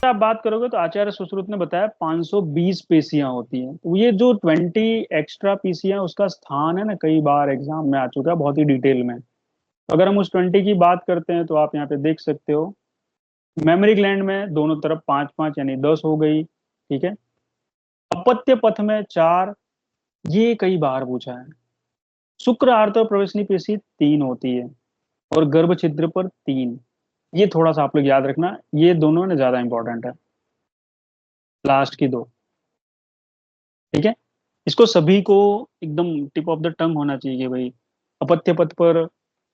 आप बात करोगे तो आचार्य सुश्रुत ने बताया 520 पेशियां होती हैं। तो ये जो 20 एक्स्ट्रा पेशियां, उसका स्थान है ना, कई बार एग्जाम में आ चुका है बहुत ही डिटेल में। तो अगर हम उस 20 की बात करते हैं तो आप यहाँ पे देख सकते हो, मेमोरी ग्लैंड में दोनों तरफ 5 5 यानी 10 हो गई। ठीक है। अपत्य पथ में 4, ये कई बार पूछा है। शुक्र आर्त प्रवेशनी पेशी 3 होती है, और गर्भ छिद्र पर 3। ये थोड़ा सा आप लोग याद रखना, ये दोनों ना ज्यादा इंपॉर्टेंट है, लास्ट की दो। ठीक है। इसको सभी को एकदम टिप ऑफ द टंग होना चाहिए कि भाई अपत्य पथ पर,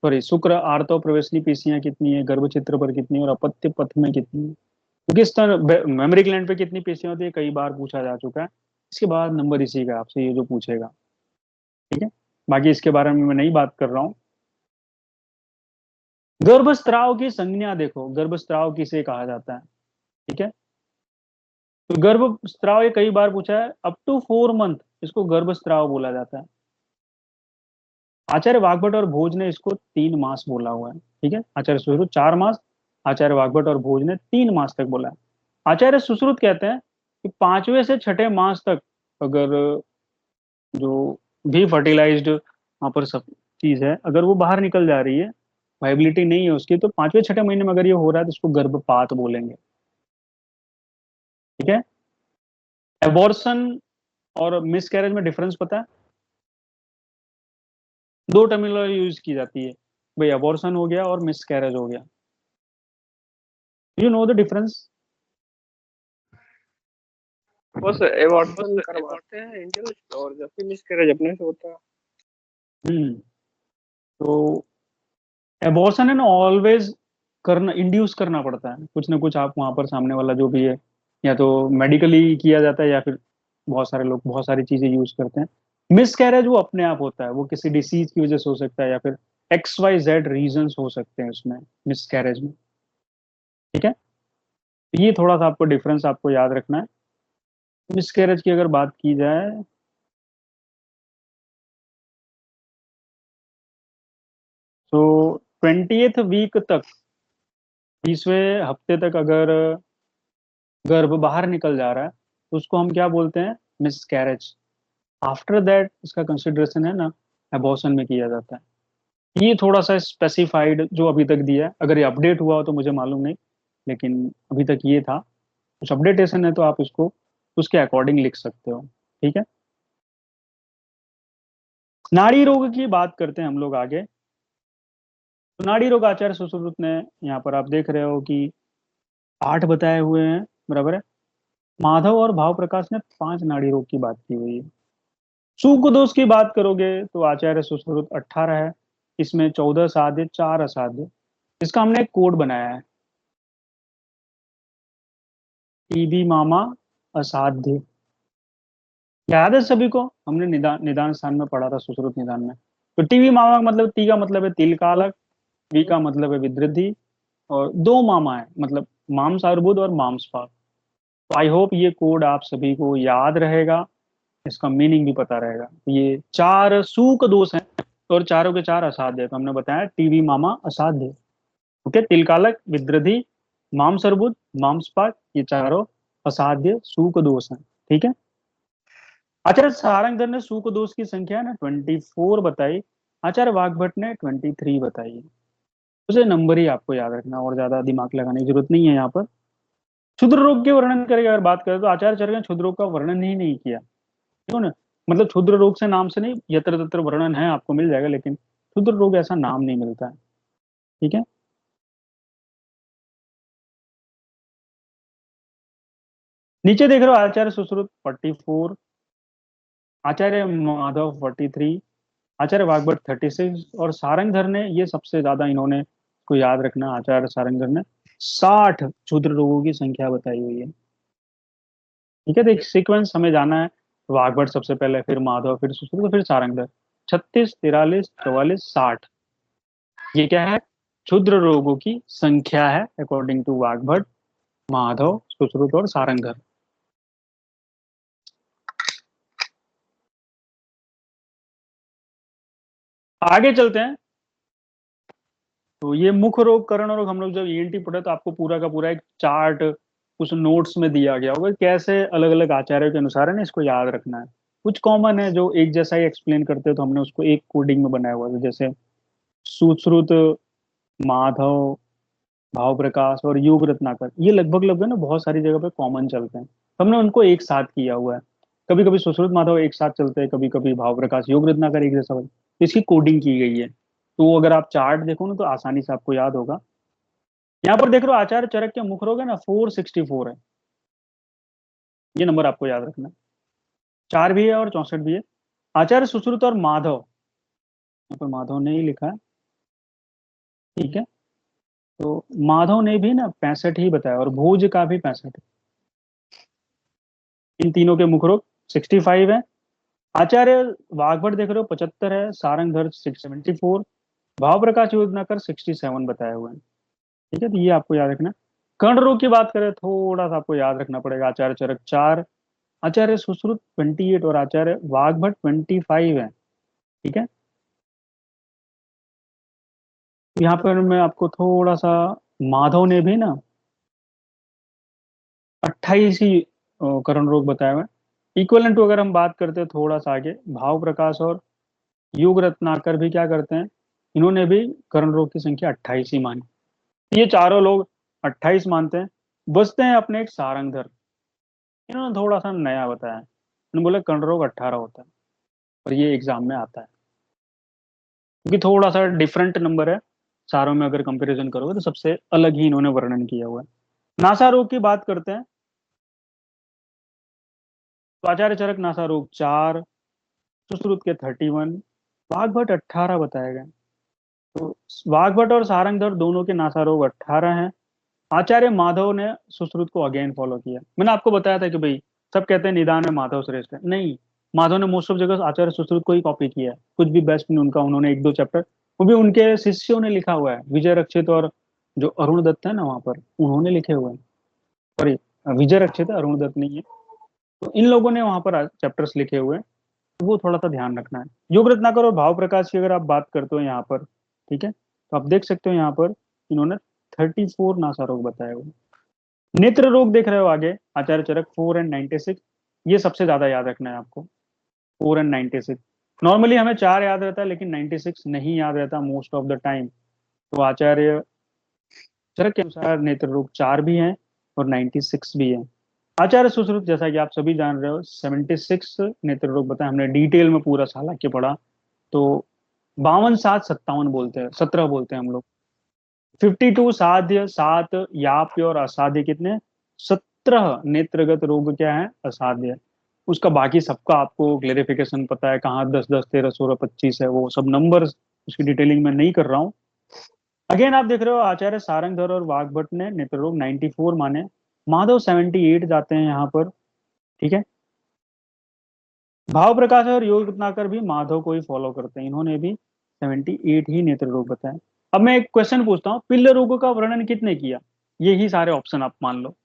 सॉरी, शुक्र आर्तव प्रवेशनी पेशियां कितनी है, गर्भ छिद्र पर कितनी है, और अपत्य पथ में कितनी है, क्योंकि इस तरह मेमोरी ग्लैंड पे कितनी पेशियां होती है कई बार पूछा जा चुका है। इसके बाद नंबर इसी का आपसे ये जो पूछेगा। ठीक है। बाकी इसके बारे में मैं नहीं बात कर रहा हूँ। गर्भस्राव की संज्ञा देखो, गर्भस्राव किसे कहा जाता है। ठीक है। तो गर्भस्राव ये कई बार पूछा है, अप टू 4 मंथ इसको गर्भस्राव बोला जाता है। आचार्य वाग्भट और भोज ने इसको 3 मास बोला हुआ है। ठीक है। आचार्य सुश्रुत 4 मास, आचार्य वाग्भट और भोज ने 3 मास तक बोला है। आचार्य सुश्रुत कहते हैं कि 5वें से 6ठे मास तक अगर जो भी फर्टिलाइज्ड वहां पर सब चीज है, अगर वो बाहर निकल जा रही है, वाइबिलिटी नहीं है उसकी, तो 5वें 6ठे महीने में अगर ये हो रहा है तो इसको गर्भपात बोलेंगे। ठीक है। एबॉर्शन और मिसकैरेज में डिफरेंस पता है? दो टर्मिनोलॉजी यूज की जाती है भाई, अबॉर्शन हो गया और मिसकैरेज हो गया। You know the difference? बस एबॉर्शन करवाते हैं इंड्यूस, और जब फिर मिसकैरेज अपने से होता है। हम्म। तो एबॉर्शन है ना, ऑलवेज करना, इंड्यूस करना पड़ता है कुछ ना कुछ, आप वहां पर सामने वाला जो भी है, या तो मेडिकली किया जाता है या फिर बहुत सारे लोग बहुत सारी चीजें यूज करते हैं। मिसकैरेज वो अपने आप होता है, वो किसी डिसीज की वजह से हो सकता है, या फिर XYZ रीजंस हो सकते हैं उसमें, मिसकैरेज में। ठीक है। तो ये थोड़ा सा आपको डिफरेंस आपको याद रखना है। मिसकैरेज की अगर बात की जाए, तो 20th वीक तक, 20वें हफ्ते तक अगर गर्भ बाहर निकल जा रहा है तो उसको हम क्या बोलते हैं? मिसकैरेज। आफ्टर दैट इसका कंसिडरेशन है ना, एबॉर्शन में किया जाता है। ये थोड़ा सा स्पेसिफाइड जो अभी तक दिया है, अगर ये अपडेट हुआ हो तो मुझे मालूम नहीं, लेकिन अभी तक ये था। कुछ अपडेटेशन है तो आप उसको उसके अकॉर्डिंग लिख सकते हो। ठीक है। नाड़ी रोग की बात करते हैं हम लोग आगे। तो नाड़ी रोग आचार्य सुश्रुत ने, यहाँ पर आप देख रहे हो कि 8 बताए हुए हैं, बराबर है। माधव और भाव प्रकाश ने 5 नाड़ी रोग की बात की हुई है। सूक्ष्म दोष की बात करोगे तो आचार्य सुश्रुत 18 है, इसमें 14 साध्य 4 असाध्य। इसका हमने एक कोड बनाया है, टीबी मामा असाध्य। याद है सभी को? हमने निदान निदान स्थान में पढ़ा था, सुश्रुत निदान में। तो टीबी मामा का मतलब, टी का मतलब है तिल कालक, वी का मतलब है विद्रुद्धि, और दो मामा है मतलब मांस अर्बुद और मांसपाक। तो आई होप ये कोड आप सभी को याद रहेगा, इसका मीनिंग भी पता रहेगा। ये 4 सूक दोष हैं, और चारों के चार असाध्य है। तो हमने बताया टीवी मामा असाध्य। ओके, तिलकालक, विद्रधि, मांसर्बुद, मांसपाक, ये चारों असाध्य सूक दोष हैं। ठीक है। आचार्य सारंगधर ने सूक दोष की संख्या ना 24 बताई, आचार्य वाग्भट ने 23 बताई। उसे नंबर ही आपको याद रखना, और ज्यादा दिमाग लगाने की जरूरत नहीं है यहाँ पर। क्षुद्र रोग के वर्णन करें अगर बात करें तो आचार्य चरक ने क्षुद्र रोग का वर्णन ही नहीं किया। क्यों ना? मतलब क्षुद्र रोग से नाम से नहीं, यत्र तत्र वर्णन है, आपको मिल जाएगा, लेकिन क्षुद्र रोग ऐसा नाम नहीं मिलता है। ठीक है। नीचे देख रहे हो आचार्य सुश्रुत 44, आचार्य माधव 43, आचार्य वाग्भट 36, और सारंगधर ने, ये सबसे ज्यादा इन्होंने को याद रखना, आचार्य सारंगधर ने 60 क्षुद्र रोगों की संख्या बताई हुई है। ठीक है। तो एक सीक्वेंस हमें जाना है, वाग्भट सबसे पहले, फिर माधव, फिर सुश्रुत, फिर सारंगधर। 36, 43, 44, 60, ये क्या है? क्षुद्र रोगों की संख्या है अकॉर्डिंग टू वाग्भट, माधव, सुश्रुत और सारंगधर। आगे चलते हैं। तो ये मुख रोग, कर्ण रोग, हम लोग जब ENT पढ़े तो आपको पूरा का पूरा एक चार्ट कुछ नोट्स में दिया गया होगा कैसे अलग अलग आचार्यों के अनुसार है ना इसको याद रखना है। कुछ कॉमन है जो एक जैसा ही एक्सप्लेन करते हैं तो हमने उसको एक कोडिंग में बनाया हुआ है, जैसे सुश्रुत, माधव, भाव प्रकाश और योग रत्नाकर, ये लगभग लगभग ना बहुत सारी जगह पे कॉमन चलते हैं, तो हमने उनको एक साथ किया हुआ है। कभी कभी सुश्रुत माधव एक साथ चलते हैं, कभी कभी भाव प्रकाश योग रत्नाकर एक जैसा, तो इसकी कोडिंग की गई है। तो अगर आप चार्ट देखो ना तो आसानी से आपको याद होगा। यहाँ पर देख रहे हो आचार्य चरक के मुख रोग है ना 464 है, ये नंबर आपको याद रखना है। 4 भी है और 64 भी है। आचार्य सुश्रुत और माधव, यहाँ पर माधव ने ही लिखा है, ठीक है। तो माधव ने भी ना 65 ही बताया और भोज का भी 65 है। इन तीनों के मुख रोग 65 है। आचार्य वाघभट देख रहे हो 75 है, सारंगधर 674, भाव प्रकाश योजनाकर 67 बताए हुए हैं, ठीक है। तो ये आपको याद रखना। कर्ण रोग की बात करें थोड़ा सा आपको याद रखना पड़ेगा, आचार्य चरक 4, आचार्य सुश्रुत 28 और आचार्य वाघभट 25 है, ठीक है। यहाँ पर मैं आपको थोड़ा सा, माधव ने भी ना 28 ही कर्ण रोग बताए हुए हैं। इक्वलेंट टू अगर हम बात करते हैं थोड़ा सा आगे, भाव प्रकाश और युग रत्नाकर भी क्या करते हैं, इन्होंने भी कर्ण रोग की संख्या 28 ही मानी। ये चारों लोग 28 मानते हैं। बचते हैं अपने एक सारंगधर, इन्होंने थोड़ा सा नया बताया है, इन्होंने बोला कर्ण रोग 18 होता है, और ये एग्जाम में आता है क्योंकि थोड़ा सा डिफरेंट नंबर है। चारों में अगर कंपैरिजन करोगे तो सबसे अलग ही इन्होंने वर्णन किया हुआ है। नासा रोग की बात करते हैं तो आचार्य चरक नासा रोग 4, सुश्रुत के 31, वाघभट 18 बताए गए। तो वाघभट और सारंगधर दोनों के नासा रोग 18 हैं। आचार्य माधव ने सुश्रुत को अगेन फॉलो किया। मैंने आपको बताया था कि भाई सब कहते हैं निदान में माधव श्रेष्ठ है, नहीं, माधव ने मोस्ट ऑफ जगह आचार्य सुश्रुत को ही कॉपी किया है, कुछ भी बेस्ट नहीं उनका, उन्होंने एक दो चैप्टर, वो भी उनके शिष्यों ने लिखा हुआ है, विजय रक्षित और जो अरुण दत्त है ना वहां पर, उन्होंने लिखे हुए हैं। सॉरी, विजय रक्षित है, अरुण दत्त नहीं है। तो इन लोगों ने वहां पर चैप्टर्स लिखे हुए हैं, तो वो थोड़ा सा ध्यान रखना है। योग रत्नाकर और भाव प्रकाश की अगर आप बात करते हो यहाँ पर, ठीक है, तो आप देख सकते हो यहाँ पर इन्होंने 34 नासा रोग बताए हुए। नेत्र रोग देख रहे हो आगे, आचार्य चरक 4 एंड 96, ये सबसे ज्यादा याद रखना है आपको, 4 एंड 96। नॉर्मली हमें 4 याद रहता है लेकिन 96 नहीं याद रहता मोस्ट ऑफ द टाइम। तो आचार्य चरक के अनुसार नेत्र रोग 4 भी हैं और 96 भी है। आचार्य सुश्रुत जैसा कि आप सभी जान रहे हो 76 नेत्र रोग बताए, हमने डिटेल में पूरा साल के पढ़ा। तो 52 7 57 बोलते हैं, 17 बोलते हैं हम लोग। 52 साध्य, 7 याप्य और असाध्य कितने, 17 नेत्रगत रोग क्या है, असाध्य। उसका बाकी सबका आपको क्लेरिफिकेशन पता है, कहाँ 10 10 13 16 25 है, वो सब नंबर उसकी डिटेलिंग में नहीं कर रहा हूँ। अगेन आप देख रहे हो आचार्य सारंगधर और वाघभट ने नेत्र रोग 94 माने, माधव 78 जाते हैं यहाँ पर, ठीक है। भाव प्रकाश और योग रत्नाकर भी माधव को ही फॉलो करते हैं, इन्होंने भी 78 ही नेत्र रोग बताए। अब मैं एक क्वेश्चन पूछता हूँ, पिल्ल रोगों का वर्णन कितने किया, यही सारे ऑप्शन आप मान लो,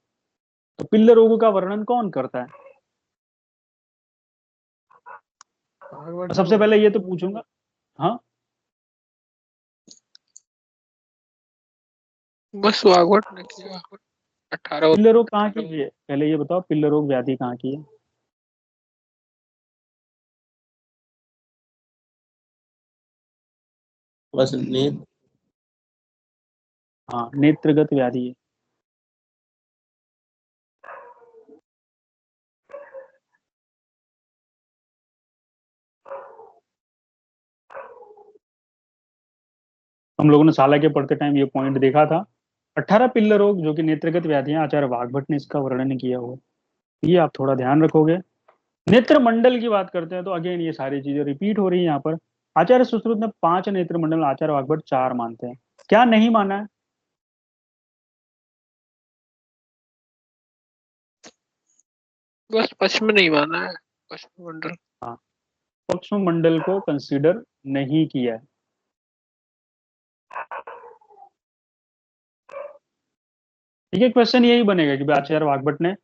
तो पिल्ल रोगों का वर्णन कौन करता है। भागवत ने सबसे बोला। पहले ये तो पूछूंगा, हाँ, बस भागवत ने किया। 18 पिल्ल रोग कहाँ की है, पहले ये बताओ पिल्ल रोग व्याधि कहाँ की है। बस नींद। हाँ, नेत्रगत व्याधि है। हम लोगों ने साला के पढ़ते टाइम ये पॉइंट देखा था। 18 पिल्ल रोग जो कि नेत्रगत व्याधियां, आचार्य वाघभट ने इसका वर्णन किया हुआ, ये आप थोड़ा ध्यान रखोगे। नेत्र मंडल की बात करते हैं तो अगेन ये सारी चीजें रिपीट हो रही है यहाँ पर। आचार्य सुश्रुत ने 5 नेत्र मंडल, आचार्य वाघभट 4 मानते हैं। क्या नहीं माना है, बस पश्चिम नहीं माना है, पश्चिम मंडल। हाँ, पक्ष्म मंडल को कंसीडर नहीं किया है। ठीक है, क्वेश्चन यही बनेगा कि भाई आचार्य वाघभट ने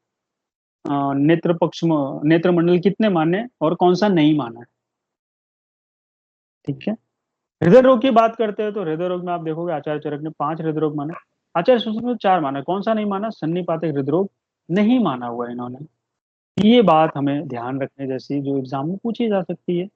नेत्र पक्ष्म नेत्र मंडल कितने माने और कौन सा नहीं माना है, ठीक है। हृदय रोग की बात करते हैं तो हृदय रोग में आप देखोगे आचार्य चरक ने 5 हृदय रोग माने, आचार्य सुश्रुत ने 4 माना, कौन सा नहीं माना, सन्निपातिक हृदय रोग नहीं माना हुआ इन्होंने। ये बात हमें ध्यान रखने जैसी जो एग्जाम में पूछी जा सकती है।